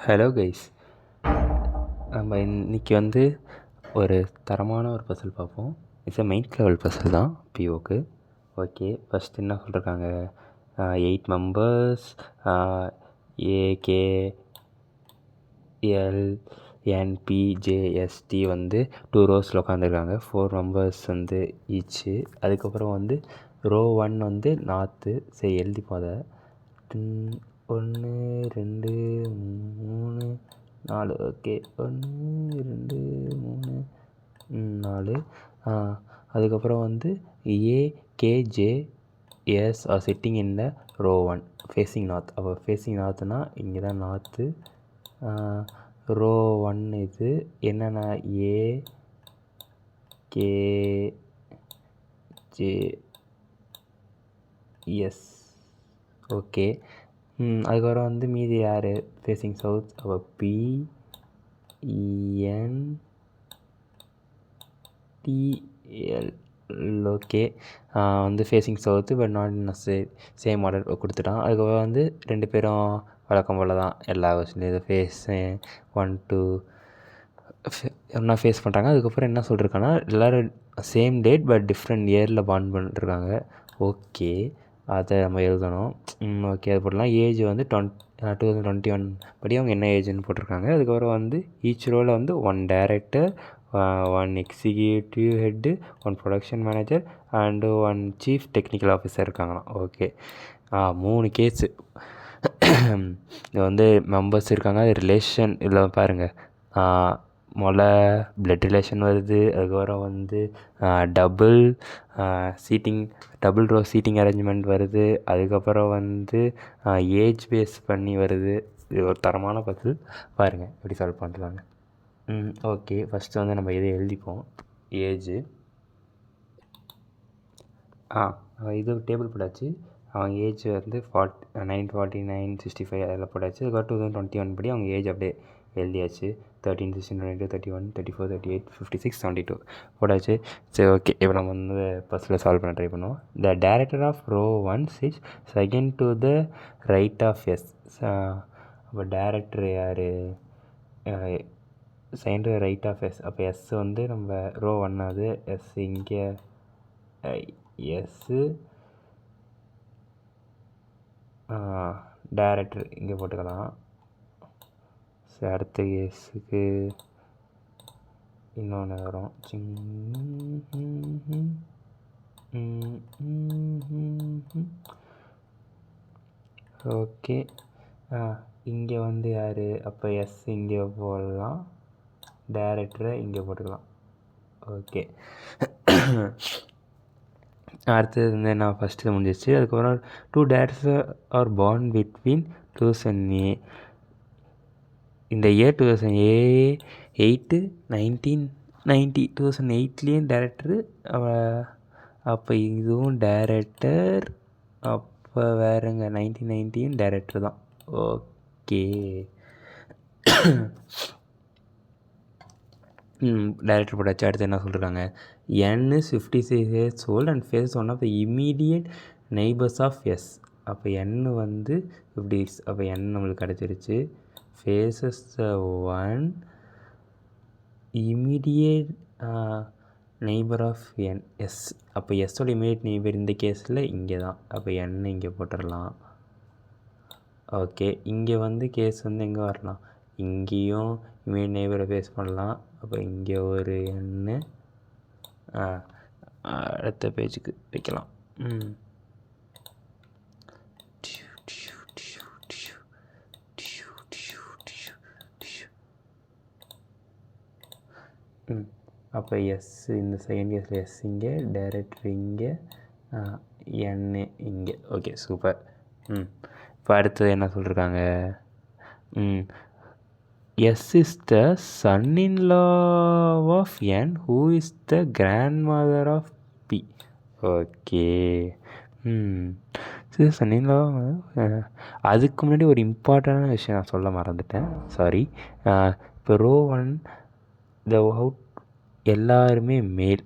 Hello guys, நம்ம இன்றைக்கி வந்து ஒரு தரமான ஒரு பசில் பார்ப்போம். இட்ஸ் மெயின் லெவல் பசில் தான் பிஓக்கு. ஓகே, ஃபஸ்ட் என்ன சொல்லியிருக்காங்க, 8 மெம்பர்ஸ், AKLNPJST வந்து 2 ரோஸில் உட்காந்துருக்காங்க. 4 மெம்பர்ஸ் வந்து ஈச்சு. அதுக்கப்புறம் வந்து ரோ 1 வந்து நார்த்து. சரி எழுதி போத 1 2 3 4. ஓகே, 1 2 3 4. அதுக்கப்புறம் வந்து AKJS are sitting in the row 1 facing north. அப்போ ஃபேஸிங் நார்த்துனா இங்கே தான் நார்த்து. ரோ 1 இது என்னென்னா AKJS. ஓகே, அதுக்கப்புறம் வந்து மீதி யார் ஃபேஸிங் சவுத். அப்போ PNTL. ஓகே, வந்து facing south but not in same order கொடுத்துட்டான். அதுக்கப்புறம் வந்து 2 பேரும் வழக்கம் போல் தான் எல்லா வருஷத்துலேயும் ஃபேஸ் 1 2 ஒன்றா ஃபேஸ் பண்ணுறாங்க. அதுக்கப்புறம் என்ன சொல்லியிருக்காங்கன்னா எல்லோரும் சேம் டேட் பட் டிஃப்ரெண்ட் இயரில் பாண்ட் பண்ணிட்டுருக்காங்க. ஓகே, அதை நம்ம எழுதணும். ஓகே, அது போடலாம். ஏஜ் வந்து 2021 படி அவங்க என்ன ஏஜ்னு போட்டிருக்காங்க. அதுக்கப்புறம் வந்து ஈச் ரோவில் வந்து 1 director, 1 executive head, 1 production manager and 1 chief technical officer இருக்காங்களாம். Okay, 3 case. இது வந்து மெம்பர்ஸ் இருக்காங்க. அது ரிலேஷன் இதில் பாருங்கள், பிளட் ரிலேஷன் வருது. அதுக்கப்புறம் வந்து டபுள் ரோ சீட்டிங் அரேஞ்ச்மெண்ட் வருது. அதுக்கப்புறம் வந்து ஏஜ் பேஸ் பண்ணி வருது. இது ஒரு தரமான பசில். பாருங்கள் எப்படி சால்வ் பண்ணுறாங்க. ஓகே, ஃபஸ்ட்டு வந்து நம்ம இதை எழுதிப்போம். ஏஜு இது டேபிள் போட்டாச்சு. அவங்க ஏஜ் வந்து 949 65 அதில் போட்டாச்சு. அதுக்கப்புறம் 2021 படி அவங்க ஏஜ் அப்படியே எழுதியாச்சு. 13 16 22 31 34 38 56 72 போட்டாச்சு. சரி, ஓகே, இப்போ நம்ம வந்து பஸ்ஸில் சால்வ் பண்ண ட்ரை பண்ணுவோம். The director of row 1 sits second to the right of S. அப்போ டைரக்டர் யார்? Second to the right of S. அப்போ எஸ் வந்து நம்ம ரோ 1 அது எஸ். இங்கே எஸ்ஸு டைரக்டர் இங்கே போட்டுக்கலாம். சரி, அடுத்த எஸ்ஸுக்கு இன்னொன்று வரும். ஓகே, இங்கே வந்து யார்? அப்போ எஸ் இங்கே போடலாம், டைரக்டரை இங்கே போட்டுக்கலாம். ஓகே, அடுத்தது வந்து நான் ஃபஸ்ட்டு முடிஞ்சிச்சு. அதுக்கப்புறம் 2 டைரக்டர்ஸ் ஆர் பார்ன் பிட்வீன் 2008. இந்த இயர் 2008 1990 2008லேயும் டைரக்டரு. அப்போ இதுவும் டைரக்டர். அப்போ வேறுங்க 1990யும் டைரக்டர் தான். ஓகே, டைரக்டர் போட்டாச்சு. அடுத்து என்ன சொல்லியிருக்காங்க, N is 56 years old and faces one of the immediate neighbors of S. அப்போ N வந்து 50. அப்போ N நம்மளுக்கு கிடச்சிருச்சு. faces the one immediate neighbor of N S. அப்போ எஸ்ஸோட இமீடியட் நெய்பர் இந்த கேஸில் இங்கே தான். அப்போ N இங்கே போட்டுடலாம். ஓகே, இங்கே வந்து கேஸ் வந்து எங்கே வரலாம், இங்கேயும் இமீடியட் நெய்பரை ஃபேஸ் பண்ணலாம். அப்போ இங்கே ஒரு எண்ணு அடுத்த பேஜுக்கு வைக்கலாம். அப்போ எஸ் இந்த செகண்ட் கேஸில் எஸ் இங்கே, டைரக்டர் இங்கே, எண்ணு இங்கே. Okay, super. இப்போ அடுத்தது என்ன சொல்லியிருக்காங்க, S is the son-in-law of N, who is the grandmother of P. Okay, son-in-law. அதுக்கு முன்னாடி ஒரு இம்பார்ட்டண்டான விஷயம் நான் சொல்ல மறந்துட்டேன், சாரி. இப்போ ரோ 1 எல்லாருமே மேல்.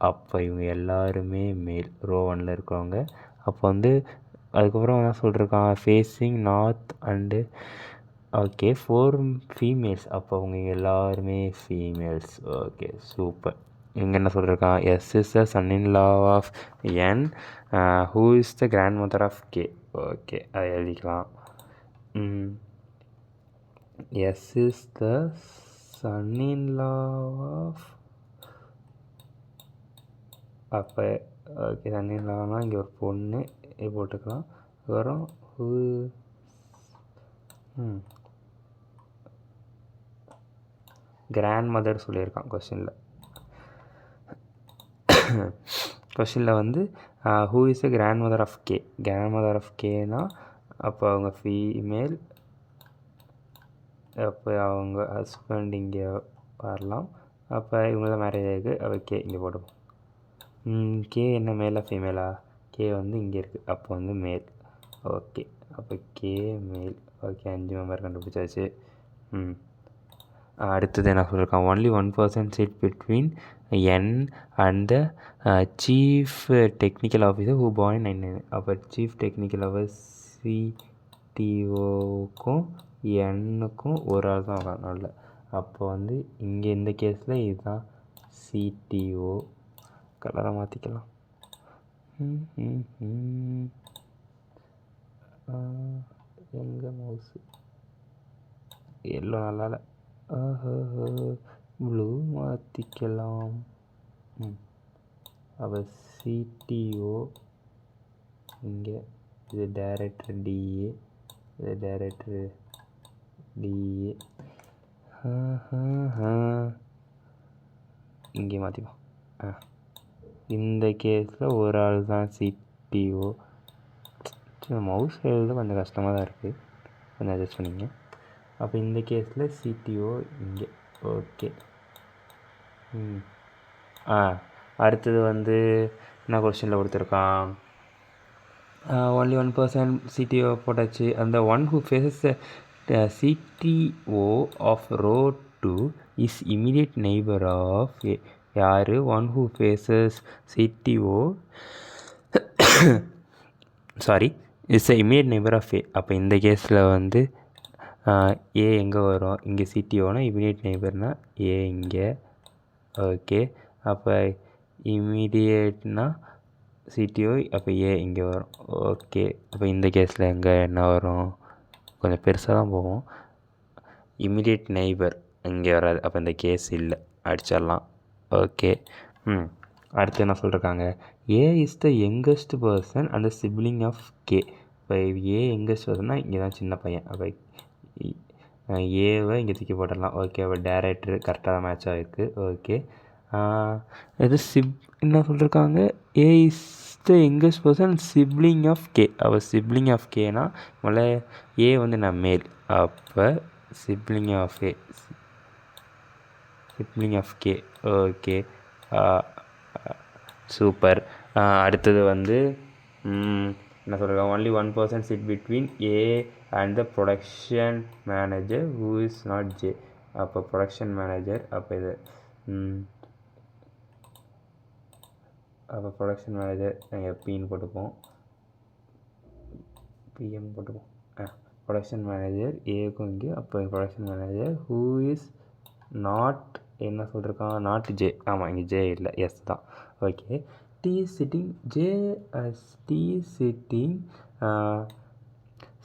அப்போ இவங்க எல்லாருமே மேல் ரோ 1ல் இருக்கவங்க. அப்போ வந்து அதுக்கப்புறம் என்ன சொல்லியிருக்கான், facing north and okay 4 females. அப்போ அவங்க எல்லாருமே ஃபீமேல்ஸ். Okay super. இங்கே என்ன சொல்லியிருக்கான், S is the son in law of N who is the grand mother of K. Okay அதை எழுதிக்கலாம். S is the son in law of, அப்போ okay son in லானா இங்கே ஒரு பொண்ணு போட்டுக்கலாம். வரும் ஹூ கிராண்ட் மதர் சொல்லியிருக்கான் கொஷினில் வந்து who is the grand mother of K. Grand mother of கேனா அப்போ அவங்க ஃபீமேல், அப்போ அவங்க ஹஸ்பண்ட் இங்கே வரலாம். அப்போ இவங்க தான் மேரேஜ் ஆகிருக்கு. அப்போ கே இங்கே போடுவோம். கே என்ன மேலா ஃபீமேலா? கே வந்து இங்கே இருக்குது, அப்போ வந்து மேல். ஓகே அப்போ கே மேல். ஓகே 5 மெம்பர் கண்டுபிடிச்சாச்சு. அடுத்தது என்ன சொல்லியிருக்கான், only 1% sit between N and the chief technical officer who boy 99. அப்போ சீஃப் டெக்னிக்கல் ஆஃபீஸர் சிடிஓக்கும் என்னுக்கும் ஒரு ஆள் தான் வரணும்ல. அப்போ வந்து இங்கே இந்த கேஸில் இதுதான் சிடிஓ. கலரை மாற்றிக்கலாம். எங்கே மவுஸு எல்லோ நல்லால, ப்ளூ மாற்றிக்கலாம். அப்போ சிடிஓ இங்கே, இது டைரக்டர் டிஏ, இது டைரக்டர் டிஏ. இங்கே மாற்றிப்போம். இந்த கேஸில் ஒரு ஆள் தான் சிடிஓ. மவுஸ் எழுத கொஞ்சம் கஷ்டமாக தான் இருக்குது, கொஞ்சம் அட்ஜஸ்ட் பண்ணிங்க. அப்போ இந்த கேஸில் சிடிஓ இங்கே. ஓகே அடுத்தது வந்து என்ன கொஸ்டினில் கொடுத்துருக்கான், ஒன்லி 1% சிடிஓ போட்டாச்சு. அந்த one who faces CTO of row 2 is immediate neighbour of யார்? One who faces CTO sorry is a immediate neighbour of A. அப்போ இந்த கேஸில் வந்து ஏ எங்கே வரும்? இங்கே சிடிஓனா இமீடியட் நெய்பர்னால் ஏ இங்கே. ஓகே அப்போ இமீடியட்னா சிடிஓ, அப்போ ஏ இங்கே வரும். ஓகே அப்போ இந்த கேஸில் எங்கே என்ன வரும்? கொஞ்சம் பெருசாக தான் போகும். இமீடியட் நெய்பர் இங்கே வராது, அப்போ இந்த கேஸ் இல்லை, அடிச்சிடலாம். ஓகே அடுத்து என்ன சொல்லியிருக்காங்க, A is the youngest person and the sibling of K. இப்போ ஏ யங்கஸ்ட் பர்சன்னா இங்கே தான் சின்ன பையன். அப்போ ஏவை இங்கே தூக்கி போட்டுடலாம். ஓகே அப்போ டேரக்டர் கரெக்டாக தான் மேட்ச் ஆகிருக்கு. ஓகே இது என்ன சொல்லியிருக்காங்க, A is the youngest person sibling of K. அப்போ சிப்ளிங் ஆஃப் கேனா முதல்ல ஏ வந்து நான் மேல், அப்போ sibling of A, sibling of K. Okay super. அடுத்தது வந்து என்ன சொல்கிறேன், only 1% sit between A and the production manager who is not J. அப்போ ப்ரொடக்ஷன் மேனேஜர், அப்போ இது அப்போ ப்ரொடக்ஷன் மேனேஜர் நாங்கள் பின்னு போட்டுப்போம், பிஎம் போட்டுப்போம். ப்ரொடக்ஷன் மேனேஜர் ஏக்கும் இங்கே. அப்போ production manager who is not என்ன சொல்லியிருக்கான், நாட் ஜே. ஆமாம் இங்கே ஜே இல்லை, எஸ் தான். Okay T sitting J T sitting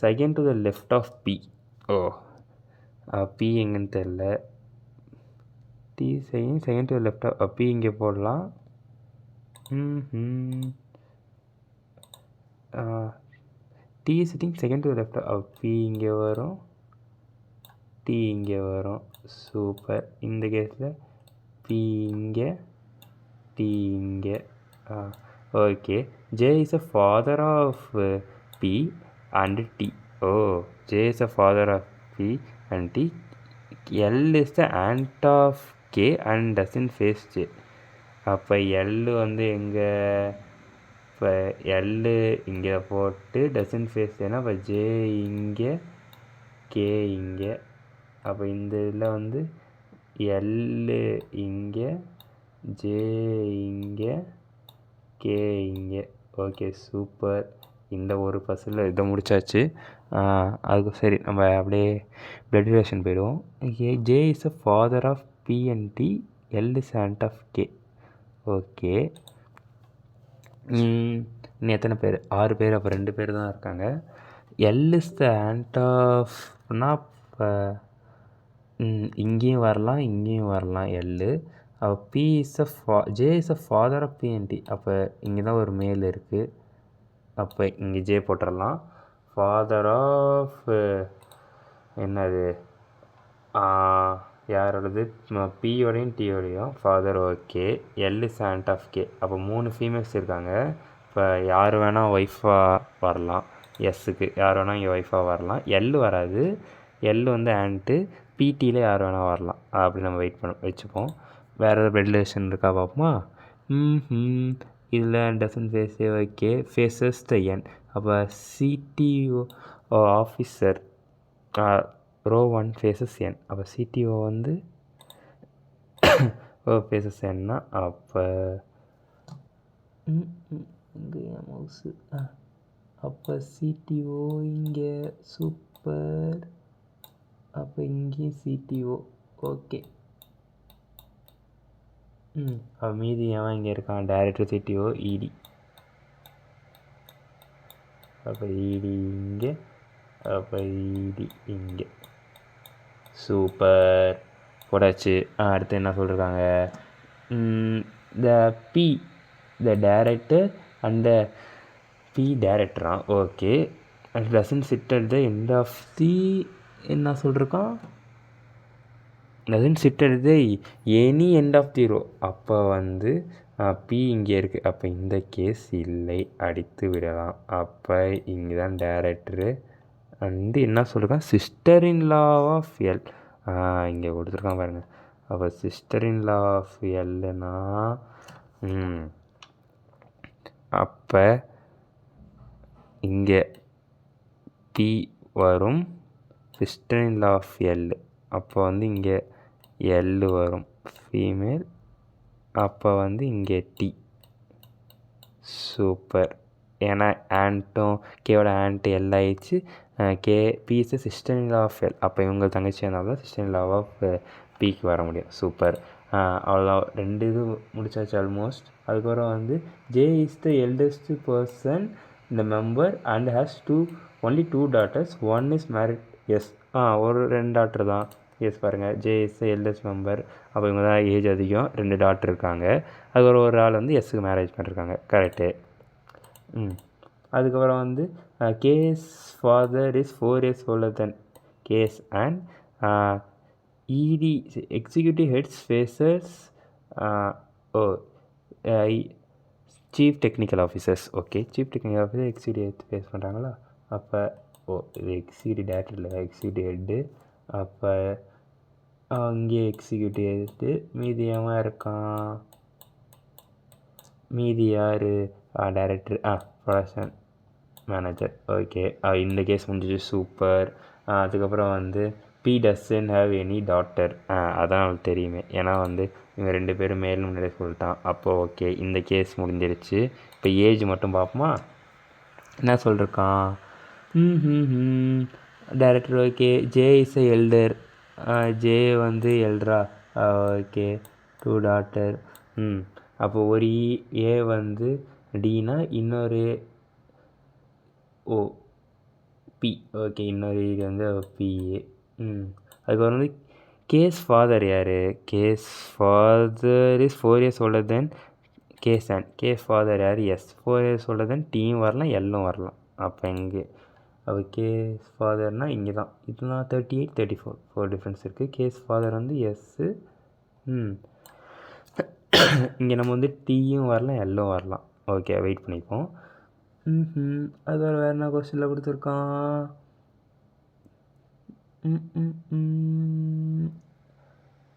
second to the left of B. Oh B எங்கன்னு தெரில. T second to the left of B இங்கே போடலாம். T sitting second to the left of B இங்கே வரும், D இங்கே வரும். Super. இந்த கேஸில் பி இங்கே, டி இங்கே. Okay J is a father of B and T. Oh J is a father of B and T. L is the aunt of K and doesn't face J. அப்போ L வந்து எங்கே, இப்போ L இங்கே போட்டு dozen face ஏன்னா அப்போ J இங்கே, K இங்கே. அப்போ இந்த இதில் வந்து எல் இங்கே, ஜே இங்கே, கே இங்கே. Okay super. இந்த ஒரு பஸ்ஸில் இதை முடித்தாச்சு. அதுக்கு சரி நம்ம அப்படியே பிளட் ரிலேஷன் போயிடுவோம். J is a father of B and T, L is aunt of K. Okay, இன்னும் எத்தனை பேர்? 6 பேர். அப்போ 2 பேர் தான் இருக்காங்க. எல் இஸ் த ஆண்ட் ஆஃப்னா இப்போ இங்கேயும் வரலாம் இங்கேயும் வரலாம் எல். அப்போ B is J is a father of B and T. அப்போ இங்கே தான் ஒரு மேல் இருக்குது. அப்போ இங்கே ஜே போட்டுடலாம். ஃபாதர் ஆஃப் என்னது யாரோடது? பியோடையும் டியோடையும் father. Okay, L is aunt of K. அப்போ 3 ஃபீமேல்ஸ் இருக்காங்க. இப்போ யார் வேணால் ஒய்ஃபாக வரலாம். எஸ்ஸுக்கு யார் வேணால் இங்கே ஒய்ஃபாக வரலாம். எல் வராது. எல் வந்து ஆண்ட்டு. பிடியில் யார் வேணால் வரலாம். அப்படி நம்ம வச்சுப்போம். வேறு ஏதாவது பிளட் ரிலேஷன் இருக்கா பார்ப்போமா? இதில் டசன் ஃபேஸே. ஓகே, ஃபேஸஸ் த என். அப்போ சிடிஓ ஆஃபீஸர் ரோ 1 ஃபேஸஸ் என். அப்போ சிடிஓ வந்து ஃபேஸஸ் என்னா அப்போ இங்கே மவுஸு. அப்போ சிடிஓ இங்கே. சூப்பர். அப்போ இங்கேயும் சிடிஓ. ஓகே, அப்போ மீதி ஏன் இங்கே இருக்கான்? டைரக்டர், சிடிஓ, இடி. அப்போ இடி இங்கே. அப்போ இடி இங்கே. சூப்பர், போடாச்சு. அடுத்து என்ன சொல்லியிருக்காங்க? The B the director and the B டைரக்டரா? Okay, and doesn't sit at the end of the என்ன சொல்லியிருக்கான்? Doesn't sit at the any end of the row. அப்போ வந்து பி இங்கே இருக்குது. அப்போ இந்த கேஸ் இல்லை, அடித்து விடலாம். அப்போ இங்கே தான் டைரக்டரு வந்து என்ன சொல்லியிருக்கான்? Sister in law of L. இங்கே கொடுத்துருக்கான் பாருங்கள். அப்போ சிஸ்டர் இன் லா ஆஃப் எல்லுனா அப்போ இங்கே பி வரும். Sister in law of L. அப்போ வந்து இங்கே எல் வரும் ஃபீமேல். அப்போ வந்து இங்கே டி. சூப்பர். ஏன்னா ஆண்ட்டும் கேவோட ஆண்ட்டு எல் ஆயிடுச்சு. K B is sister in law of L. அப்போ இவங்க தங்கச்சி இருந்தால் சிஸ்டர் இன் லா ஆஃப் பிக்கு வர முடியும். சூப்பர். அவ்வளோதான், 2 இது முடிச்சாச்சு ஆல்மோஸ்ட். அதுக்கப்புறம் வந்து J is the eldest person இந்த member and has only 2 daughters. 1 is married. Yes, ஒரு 2 டாட்டர் தான். எஸ் பாருங்கள், J is the eldest member. அப்போ இவங்க தான் ஏஜ் அதிகம், 2 டாட்டர் இருக்காங்க. அதுக்கப்புறம் ஒரு ஆள் வந்து எஸ்ஸுக்கு மேரேஜ் பண்ணியிருக்காங்க. கரெக்டு. அதுக்கப்புறம் வந்து K's father is 4 years older than K's and ED executive heads faces chief technical officers. Okay, chief technical officer executive head face பண்ணுறாங்களா? அப்போ இது எக்ஸிக்யூட்டிவ் டேரக்டர் இல்லை, எக்ஸிக்யூட்டிவ் ஹெட்டு. அப்போ அங்கே எக்ஸிக்யூட்டிவ் ஹெட்டு. மீதி எவன் இருக்கான்? மீதி யார்? Director, production manager. ஓகே, இந்த கேஸ் முடிஞ்சிச்சு. சூப்பர். அதுக்கப்புறம் வந்து B doesn't have any daughter. அதான் அவனுக்கு தெரியுமே, ஏன்னா வந்து இவங்க 2 பேரும் மேலும் முன்னாடியே சொல்லிட்டான். அப்போது ஓகே, இந்த கேஸ் முடிஞ்சிருச்சு. இப்போ ஏஜ் மட்டும் பார்ப்போமா? என்ன சொல்லியிருக்கான்? Director. Okay, J is a elder. J வந்து எல்டரா? Okay, 2 daughters. அப்போ ஒரு ஏ வந்து டினா, இன்னொரு பி. ஓகே, இன்னொரு இது வந்து பிஏ. அதுக்கப்புறம் வந்து கேஸ் ஃபாதர் யார்? K's father is 4 years older than K's and K's father யார்? எஸ். 4 years older than டீயும் வரலாம், எல்லும் வரலாம். அப்போ இங்கே அப்போ கேஸ் ஃபாதர்னால் இங்கே தான். இதுதான் 38, 34 4 டிஃப்ரென்ஸ் இருக்குது. கேஸ் ஃபாதர் வந்து எஸ்ஸு. இங்கே நம்ம வந்து டீயும் வரலாம், எல்லும் வரலாம். ஓகே, வெயிட் பண்ணிப்போம். அது வேறு என்ன கொஸ்டினில் கொடுத்துருக்கான்?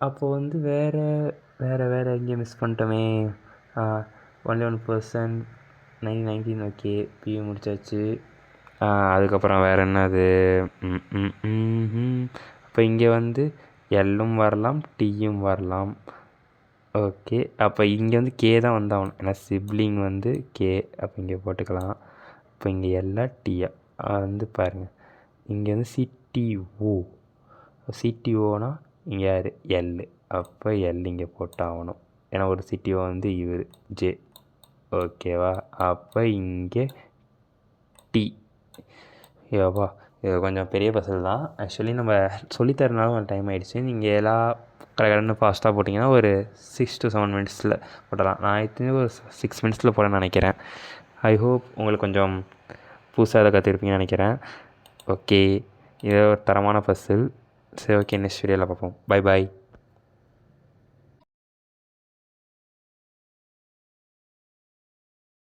அப்போது வந்து வேறு எங்கேயும் மிஸ் பண்ணிட்டோமே. ஒன்லி 1% 19. ஓகே, பியூ முடிச்சாச்சு. அதுக்கப்புறம் வேறு என்னது? அப்போ இங்கே வந்து எல்லும் வரலாம், டீயும் வரலாம். ஓகே, அப்போ இங்கே வந்து கே தான் வந்தாகணும், ஏன்னா சிப்ளிங் வந்து கே. அப்போ இங்கே போட்டுக்கலாம். இப்போ இங்கே எல்லாம் டீயா வந்து பாருங்கள். இங்கே வந்து சிடிஓ. சிடிஓனா இங்கே யார்? எல். அப்போ எல் இங்கே போட்டாகணும். ஏன்னா ஒரு சிடிஓ வந்து இவர் ஜே. ஓகேவா? அப்போ இங்கே டி. ஏவா, இது கொஞ்சம் பெரிய பசில் தான். ஆக்சுவலி நம்ம சொல்லித்தரனால கொஞ்சம் டைம் ஆகிடுச்சு. நீங்கள் எல்லாம் கடன்னு ஃபாஸ்ட்டாக போட்டிங்கன்னா ஒரு 6 to 7 மினிட்ஸில் போட்டலாம். நான் இது ஒரு 6 மினிட்ஸில் போடணும்னு நினைக்கிறேன். ஐ ஹோப் உங்களுக்கு கொஞ்சம் புதுசாக எதை கற்றுருப்பீங்கன்னு நினைக்கிறேன். ஓகே, இது ஒரு தரமான பசில். சரி, ஓகே, நெக்ஸ்ட் வீடியோவில் பார்ப்போம். Bye bye.